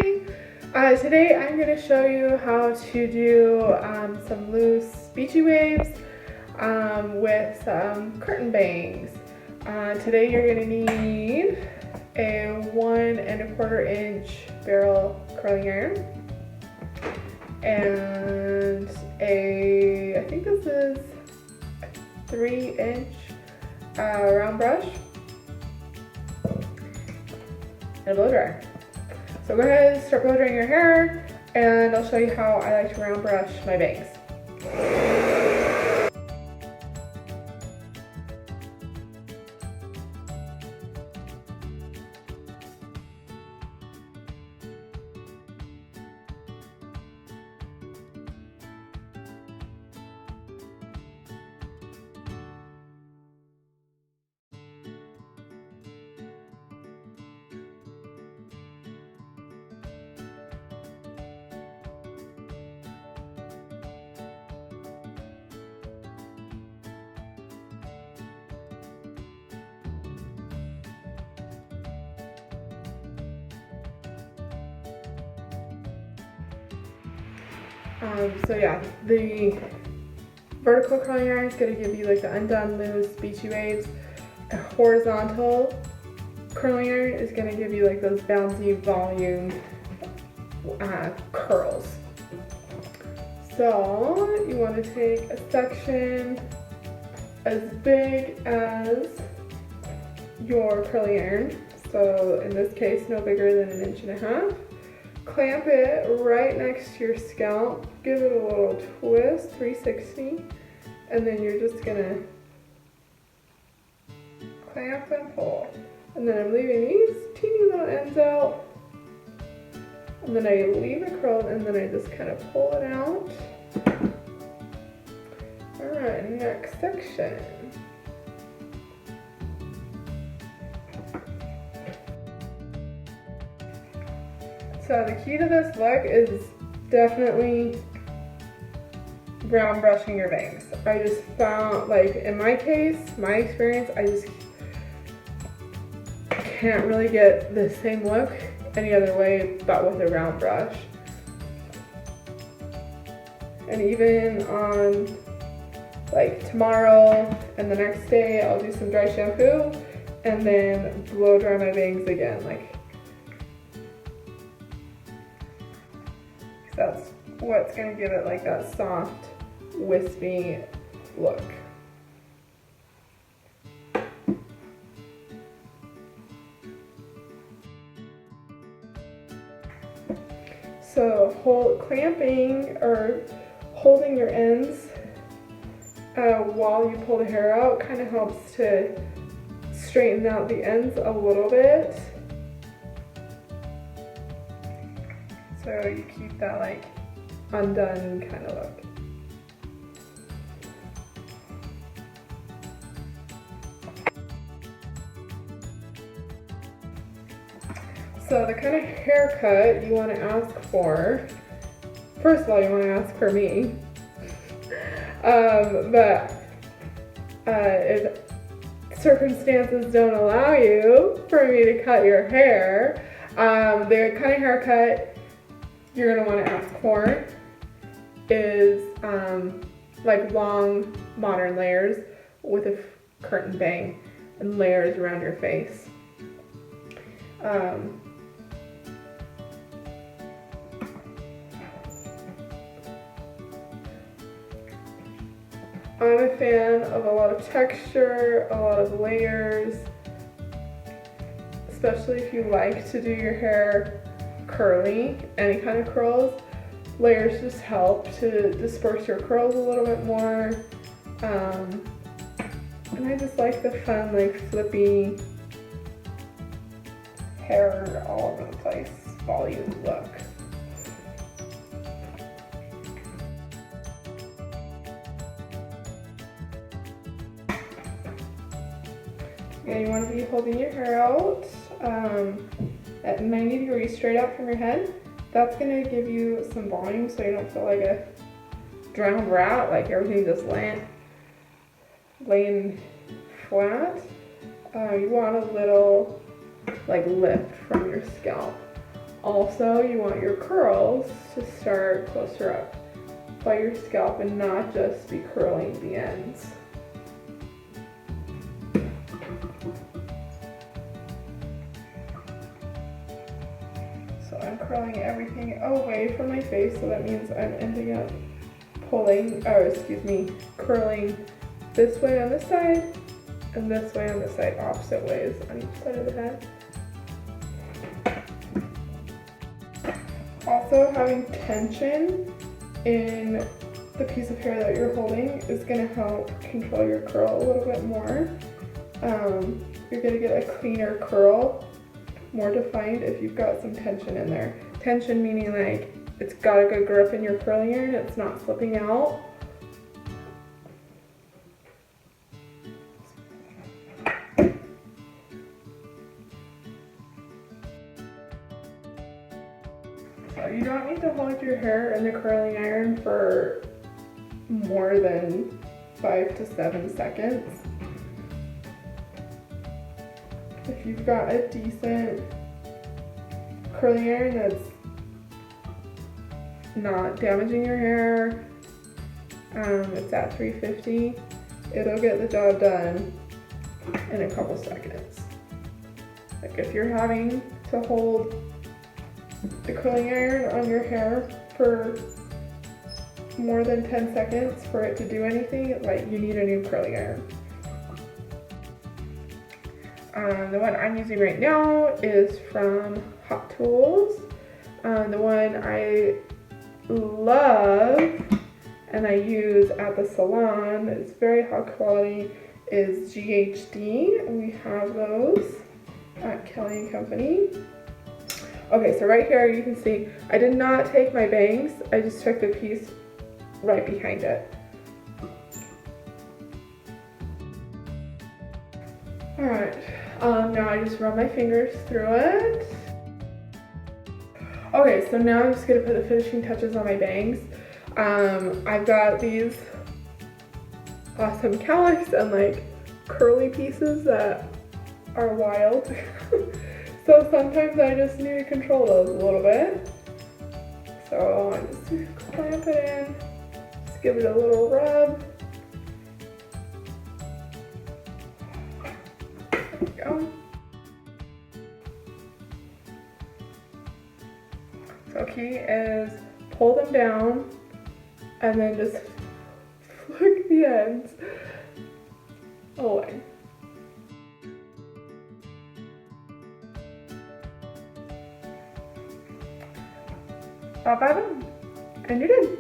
Hi! Today I'm going to show you how to do some loose beachy waves with some curtain bangs. Today you're going to need a 1 1/4 inch barrel curling iron and I think this is a 3-inch round brush and a blow dryer. So go ahead and start blow drying your hair, and I'll show you how I like to round brush my bangs. So yeah, the vertical curling iron is going to give you like the undone loose beachy waves. A horizontal curling iron is going to give you like those bouncy volume curls. So you want to take a section as big as your curling iron. So in this case, no bigger than 1.5 inches. Clamp it right next to your scalp, give it a little twist, 360, and then you're just gonna clamp and pull. And then I'm leaving these teeny little ends out, and then I leave it curled, and then I just kind of pull it out. Alright, next section. So the key to this look is definitely round brushing your bangs. I just found, like in my case, my experience, I just can't really get the same look any other way but with a round brush. And even on like tomorrow and the next day, I'll do some dry shampoo and then blow dry my bangs again. That's what's going to give it like that soft, wispy look. So clamping or holding your ends while you pull the hair out kind of helps to straighten out the ends a little bit. So you keep that like undone kind of look. So the kind of haircut you want to ask for, first of all you want to ask for me, but if circumstances don't allow you for me to cut your hair, the kind of haircut you're going to want to ask for is like long modern layers with a curtain bang and layers around your face. I'm a fan of a lot of texture, a lot of layers, especially if you like to do your hair curly, any kind of curls. Layers just help to disperse your curls a little bit more. And I just like the fun, like flippy hair all over the place volume look. Yeah, you want to be holding your hair out at 90 degrees straight out from your head. That's going to give you some volume so you don't feel like a drowned rat, like everything just laying flat. You want a little like lift from your scalp Also, you want your curls to start closer up by your scalp and not just be curling the ends. So I'm curling everything away from my face, so that means I'm ending up curling this way on this side and this way on this side, opposite ways on each side of the head. Also, having tension in the piece of hair that you're holding is going to help control your curl a little bit more. You're going to get a cleaner curl, more defined if you've got some tension in there. Tension meaning like it's got a good grip in your curling iron, it's not slipping out. So you don't need to hold your hair in the curling iron for more than 5 to 7 seconds. If you've got a decent curling iron that's not damaging your hair, it's at 350, it'll get the job done in a couple seconds. Like if you're having to hold the curling iron on your hair for more than 10 seconds for it to do anything, like you need a new curling iron. The one I'm using right now is from Hot Tools. The one I love and I use at the salon, it's very high quality, is GHD. We have those at Kelly & Company. Okay, so right here you can see I did not take my bangs, I just took the piece right behind it. Alright, now I just run my fingers through it. Okay, so now I'm just gonna put the finishing touches on my bangs. I've got these awesome cowlicks and like curly pieces that are wild. So sometimes I just need to control those a little bit. So I just clamp it in, just give it a little rub. There we go. So key is pull them down and then just flick the ends away. Bada bada, and you're done.